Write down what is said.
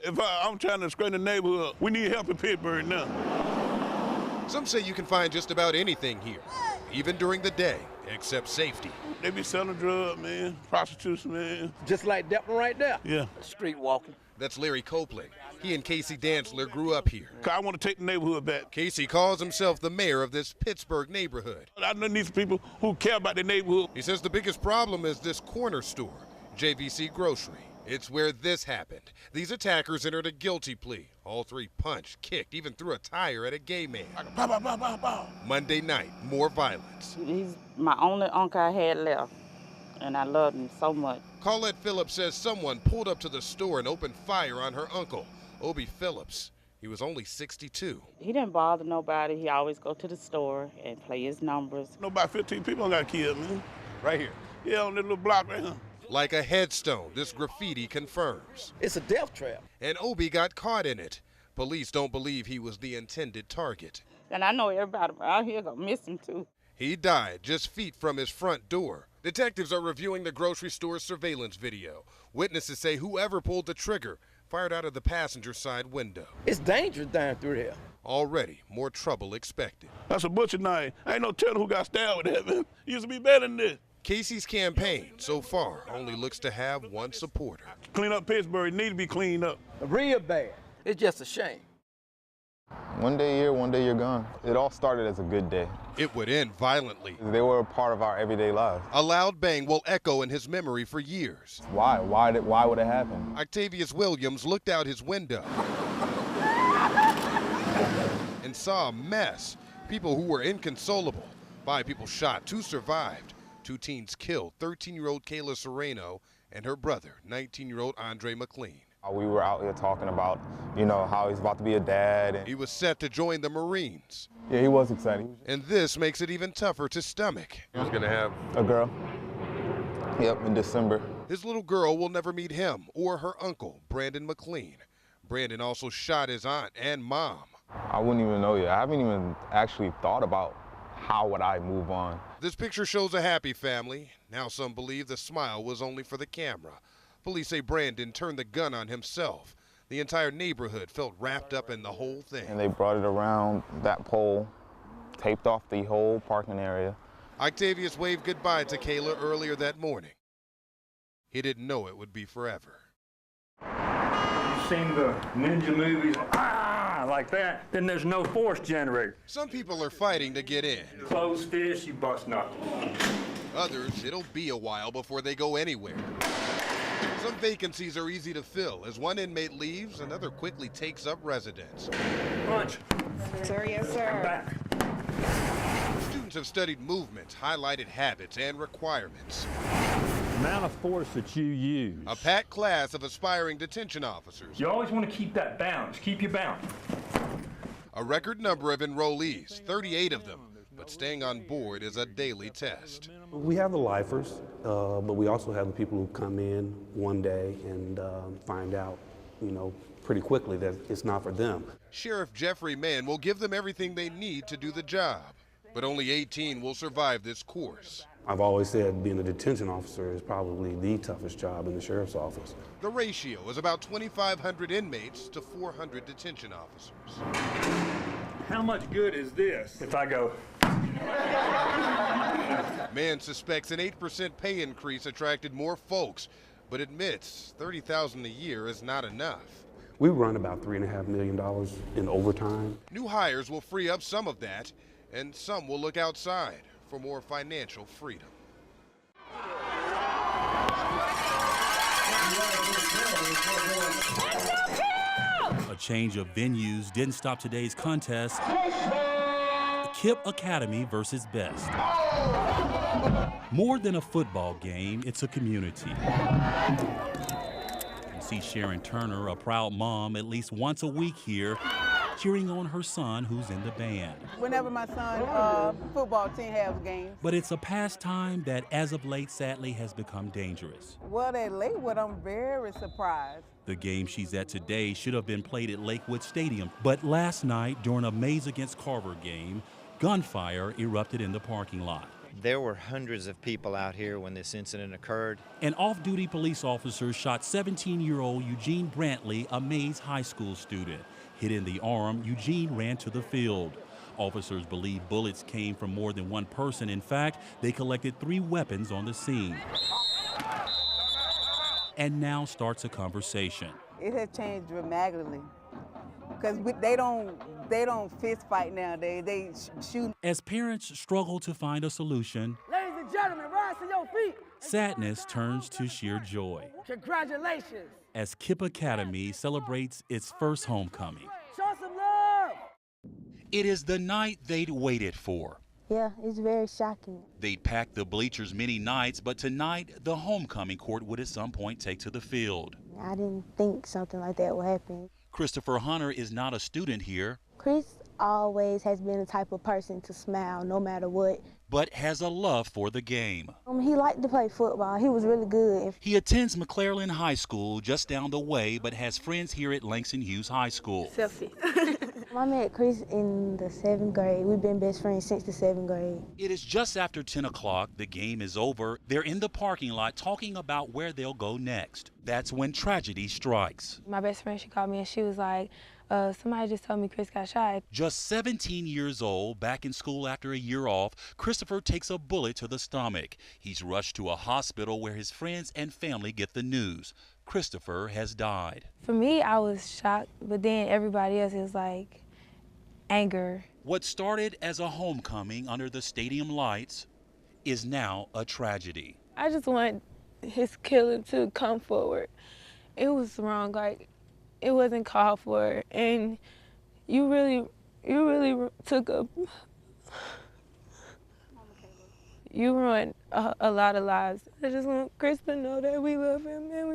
If I'm trying to screen the neighborhood, we need help in Pittsburgh now. Some say you can find just about anything here, even during the day, except safety. They be selling drugs, man, prostitution, man. Just like that one right there. Yeah. Street walking. That's Larry Copeland. He and Casey Dantzler grew up here. I want to take the neighborhood back. Casey calls himself the mayor of this Pittsburgh neighborhood. I know these people who care about the neighborhood. He says the biggest problem is this corner store, JVC Grocery. It's where this happened. These attackers entered a guilty plea. All three punched, kicked, even threw a tire at a gay man. Bow, bow, bow, bow, bow. Monday night, more violence. He's my only uncle I had left, and I loved him so much. Colette Phillips says someone pulled up to the store and opened fire on her uncle, Obie Phillips. He was only 62. He didn't bother nobody. He always go to the store and play his numbers. About 15 people got killed, man. Right here. Yeah, on this little block right here. Like a headstone, this graffiti confirms. It's a death trap. And Obie got caught in it. Police don't believe he was the intended target. And I know everybody around here gonna miss him too. He died just feet from his front door. Detectives are reviewing the grocery store's surveillance video. Witnesses say whoever pulled the trigger fired out of the passenger side window. It's dangerous down through there. Already, more trouble expected. That's a butcher knife. Ain't no telling who got stabbed with that, man. Used to be better than this. Casey's campaign, so far, only looks to have one supporter. Clean up Pittsburgh. It need to be cleaned up. Real bad. It's just a shame. One day here, one day you're gone. It all started as a good day. It would end violently. They were a part of our everyday lives. A loud bang will echo in his memory for years. Why? Why would it happen? Octavius Williams looked out his window and saw a mess. People who were inconsolable. 5 people shot, 2 survived. 2 teens killed, 13-year-old Kayla Serrano and her brother, 19-year-old Andre McLean. We were out here talking about, how he's about to be a dad. And he was set to join the Marines. yeah, he was excited. And this makes it even tougher to stomach. He was going to have a girl. Yep, in December. His little girl will never meet him or her uncle, Brandon McLean. Brandon also shot his aunt and mom. I wouldn't even know yet. I haven't even actually thought about how would I move on. This picture shows a happy family. Now some believe the smile was only for the camera. Police say Brandon turned the gun on himself. The entire neighborhood felt wrapped up in the whole thing. And they brought it around that pole, taped off the whole parking area. Octavius waved goodbye to Kayla earlier that morning. He didn't know it would be forever. You've seen the ninja movies, like that, then there's no force generator. Some people are fighting to get in. Closed fist, you bust nothing. Others, it'll be a while before they go anywhere. Some vacancies are easy to fill. As one inmate leaves, another quickly takes up residence. Punch. Sir, yes, sir. Come back. Students have studied movement, highlighted habits, and requirements. Amount of force that you use. A packed class of aspiring detention officers. You always want to keep that balance. Keep your balance. A record number of enrollees, 38 of them. But staying on board is a daily test. We have the lifers, but we also have the people who come in one day and find out, pretty quickly that it's not for them. Sheriff Jeffrey Mann will give them everything they need to do the job, but only 18 will survive this course. I've always said being a detention officer is probably the toughest job in the sheriff's office. The ratio is about 2,500 inmates to 400 detention officers. How much good is this if I go? Mann suspects an 8% pay increase attracted more folks, but admits $30,000 a year is not enough. We run about $3.5 million in overtime. New hires will free up some of that, and some will look outside for more financial freedom. A change of venues didn't stop today's contest. KIPP Academy versus Best. More than a football game, it's a community. You see Sharon Turner, a proud mom, at least once a week here, cheering on her son who's in the band. Whenever my son's football team has games. But it's a pastime that, as of late, sadly has become dangerous. Well, they Lakewood, I'm very surprised. The game she's at today should have been played at Lakewood Stadium, but last night, during a Maize against Carver game, gunfire erupted in the parking lot. There were hundreds of people out here when this incident occurred. An off-duty police officer shot 17-year-old Eugene Brantley, a Mays High School student. Hit in the arm, Eugene ran to the field. Officers believe bullets came from more than one person. In fact, they collected 3 weapons on the scene. And now starts a conversation. It has changed dramatically because they don't fist fight nowadays. They shoot. As parents struggle to find a solution, Ladies and gentlemen, rise to your feet. sadness turns to sheer joy Congratulations. as KIPP Academy celebrates its first homecoming. Show some love. It is the night they'd waited for. Yeah, it's very shocking. They'd packed the bleachers many nights, but tonight the homecoming court would at some point take to the field. I didn't think something like that would happen. Christopher Hunter is not a student here, Chris always has been the type of person to smile no matter what. but has a love for the game. He liked to play football. He was really good. He attends McClellan High School just down the way, but has friends here at Langston Hughes High School. Selfie. I met Chris in the 7th grade. We've been best friends since the 7th grade. It is just after 10 o'clock. The game is over. They're in the parking lot talking about where they'll go next. That's when tragedy strikes. My best friend, she called me and she was like, somebody just told me Chris got shot. Just 17 years old, back in school after a year off, Christopher takes a bullet to the stomach. He's rushed to a hospital where his friends and family get the news. Christopher has died. For me, I was shocked, but then everybody else is like anger. What started as a homecoming under the stadium lights is now a tragedy. I just want his killer to come forward. It was wrong, like it wasn't called for, and you really took you ruined a lot of lives. I just want Chris to know that we love him and